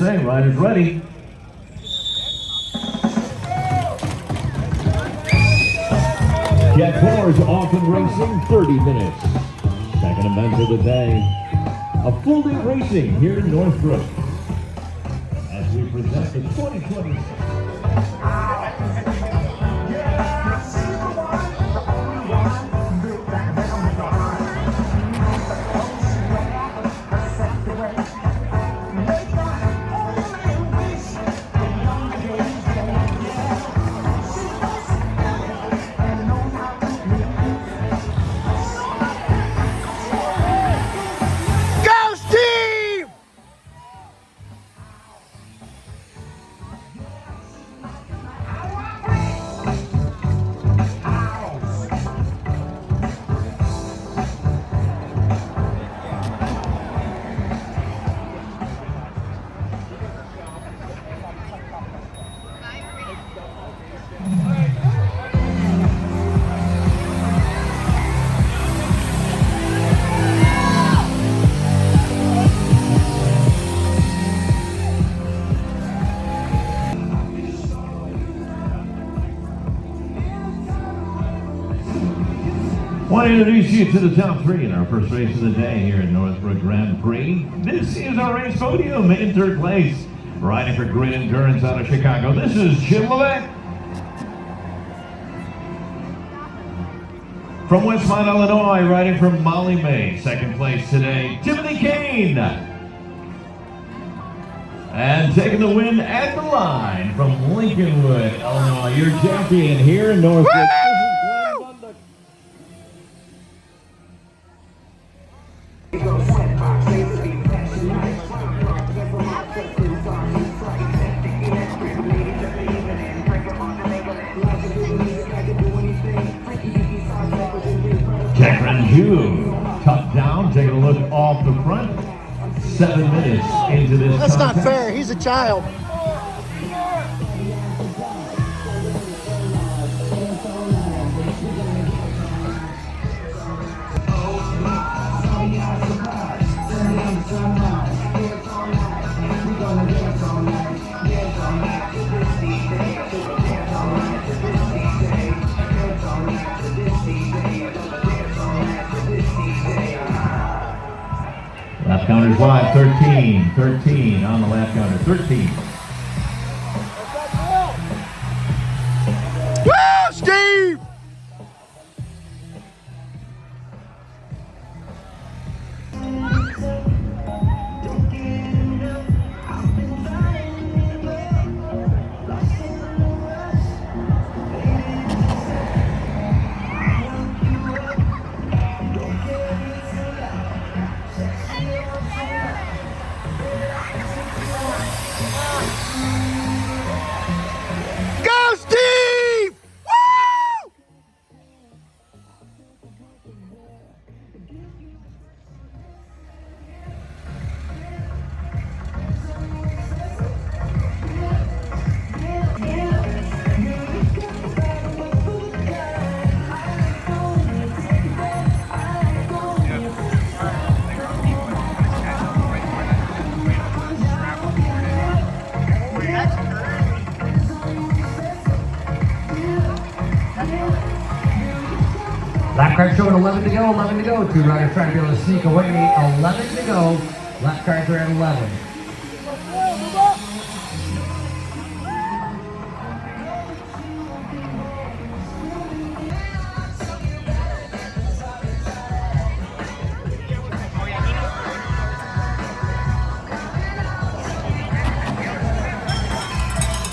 say, riders ready. Jet 4 is off and racing 30 minutes. Second event of the day. A full day racing here in Northbrook as we present the 2020. I want to introduce you to the top three in our first race of the day here at Northbrook Grand Prix. This is our race podium in third place. Riding for Grid Endurance out of Chicago, this is Jim Levesque. From Westmont, Illinois, riding for Molly May, second place today, Timothy Kane. And taking the win at the line from Lincolnwood, Illinois, your champion here in Northbrook. Tucked down, taking a look off the front. 7 minutes into this That's contest. not fair. He's a child. Lap counter's live, 13 on the lap counter, 13. Woo, Steve! Lap car showing 11 to go, 11 to go. Two riders trying to be able to sneak away. 11 to go. Lap cars are at 11.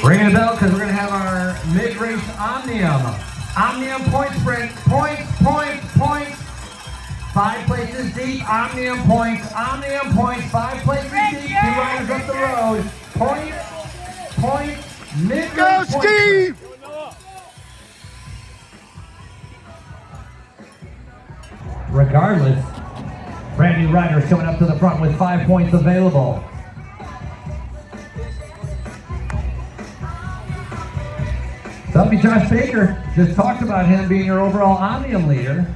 Ringing the bell because we're going to have our mid-race Omnium point sprint. Points. 5 places deep. Omnium points. 5 places deep. 2 riders up the road. Point. Mid-race. Go, Steve! Regardless, brand new riders coming up to the front with 5 points available. Selby Josh Baker just talked about him being your overall Omnium leader.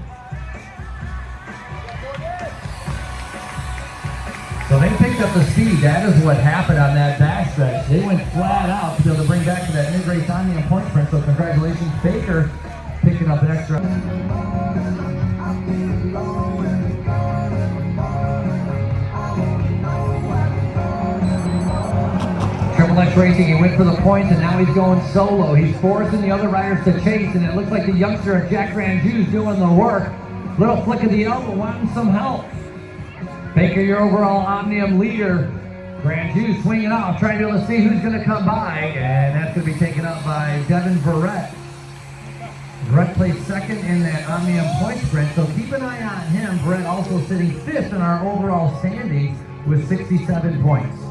So they pick picked up the speed. That is what happened on that backstretch. They went flat out to be able to bring back to that mid-race Omnium point sprint. So congratulations, Baker, picking up an extra. Triple X Racing, he went for the points and now he's going solo. He's forcing the other riders to chase, and it looks like the youngster Jack Granju's doing the work. Little flick of the elbow, wanting some help. Baker, your overall Omnium leader. Granju swinging off, trying to be able to see who's going to come by, and that's going to be taken up by Devin Verrett. Verrett placed second in that Omnium point sprint, so keep an eye on him. Verrett also sitting fifth in our overall standings with 67 points.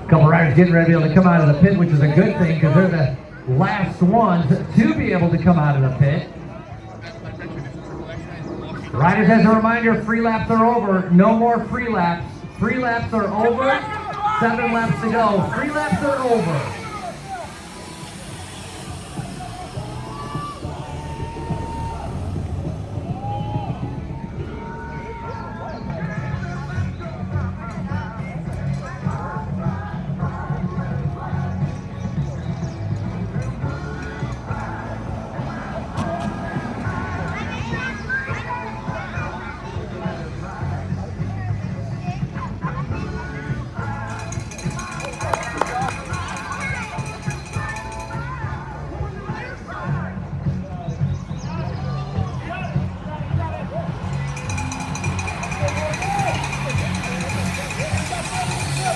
Couple riders getting ready to be able to come out of the pit, which is a good thing because they're the last ones to be able to come out of the pit. Riders, as a reminder, free laps are over. No more free laps. Free laps are over. 7 laps to go. Free laps are over.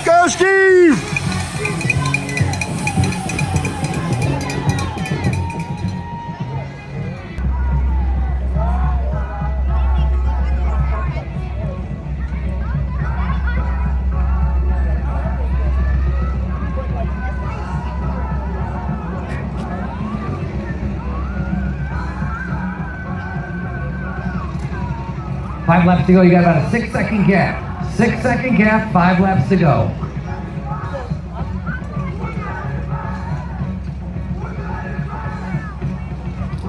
Go, Steve! Five laps to go. You got about a 6-second gap. 6-second gap, 5 laps to go.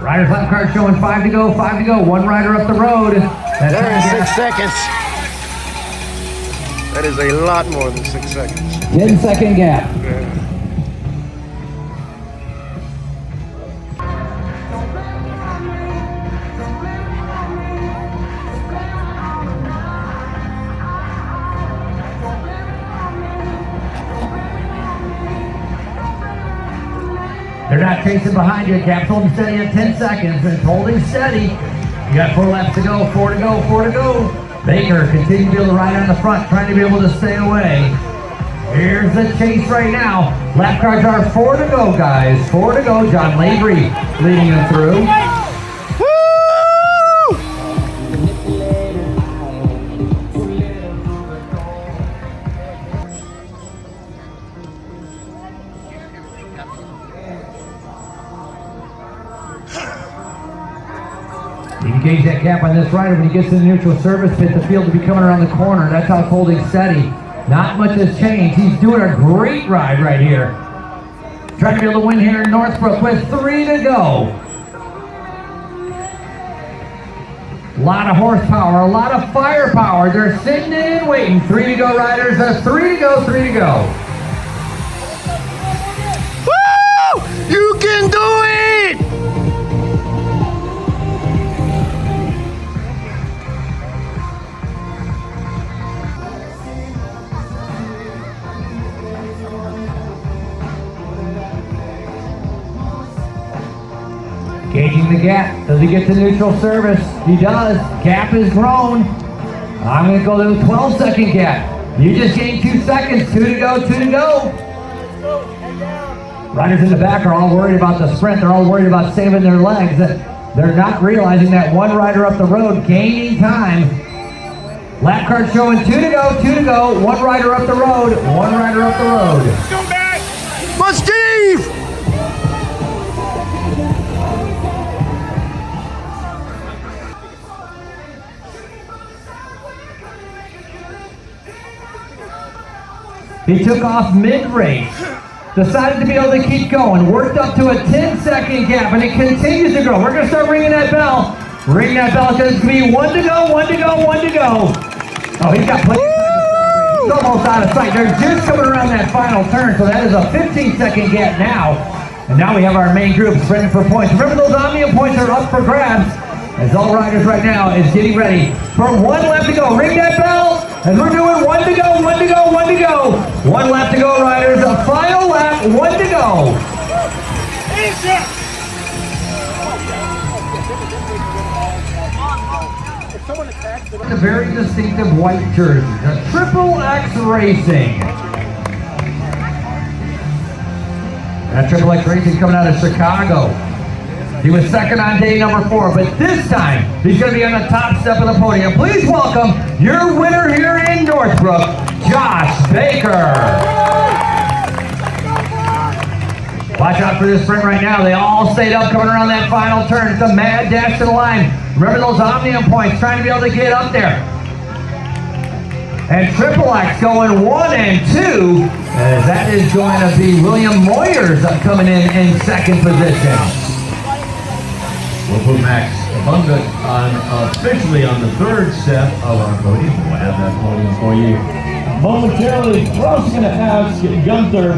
Riders lap card showing 5 to go, 5 to go. One rider up the road. That's There is 6 seconds. That is a lot more than 6 seconds. 10-second gap. Yeah. They're not chasing behind you. Cap's holding steady at 10 seconds. It's holding steady. You got 4 laps to go, 4 to go, 4 to go. Baker continuing to be able to ride on the front, trying to be able to stay away. Here's the chase right now. Lap cards are 4 to go, guys. 4 to go. John Lavery leading them through. Woo! You can gauge that gap on this rider when he gets to the neutral service pit. The field will be coming around the corner. That's how it's holding steady. Not much has changed. He's doing a great ride right here. Trying to be able to win here in Northbrook with 3 to go. A lot of horsepower, a lot of firepower. They're sitting in and waiting. 3 to go, riders. 3 to go, 3 to go. Woo! You can do it! Gauging the gap. Does he get to neutral service? He does. Gap is grown. I'm going to go to the 12-second gap. You just gained 2 seconds. 2 to go, 2 to go. Riders in the back are all worried about the sprint. They're all worried about saving their legs. They're not realizing that one rider up the road gaining time. Lap card showing 2 to go, 2 to go. One rider up the road, one rider up the road. Go back! But Steve! He took off mid-race, decided to be able to keep going, worked up to a 10-second gap, and it continues to grow. We're going to start ringing that bell. Ring that bell because it's going to be 1 to go, 1 to go, 1 to go. Oh, he's got plenty of time to celebrate. He's almost out of sight. They're just coming around that final turn, so that is a 15-second gap now. And now we have our main group sprinting for points. Remember, those Omnium points are up for grabs, as all riders right now is getting ready for 1 lap to go. Ring that bell, as we're doing 1 to go, 1 to go, 1 to go. 1 lap to go, riders. A final lap, 1 to go. A very distinctive white jersey, the Triple X Racing. That Triple X Racing coming out of Chicago. He was second on day number 4, but this time he's going to be on the top step of the podium. Please welcome your winner here in Northbrook, Josh Baker. Watch out for this sprint right now. They all stayed up coming around that final turn. It's a mad dash to the line. Remember those Omnium points, trying to be able to get up there. And Triple X going 1 and 2, as that is going to be William Moyers coming in second position. We'll put Max Bunga officially on the 3rd step of our podium. We'll have that podium for you momentarily. We're also going to ask Gunther.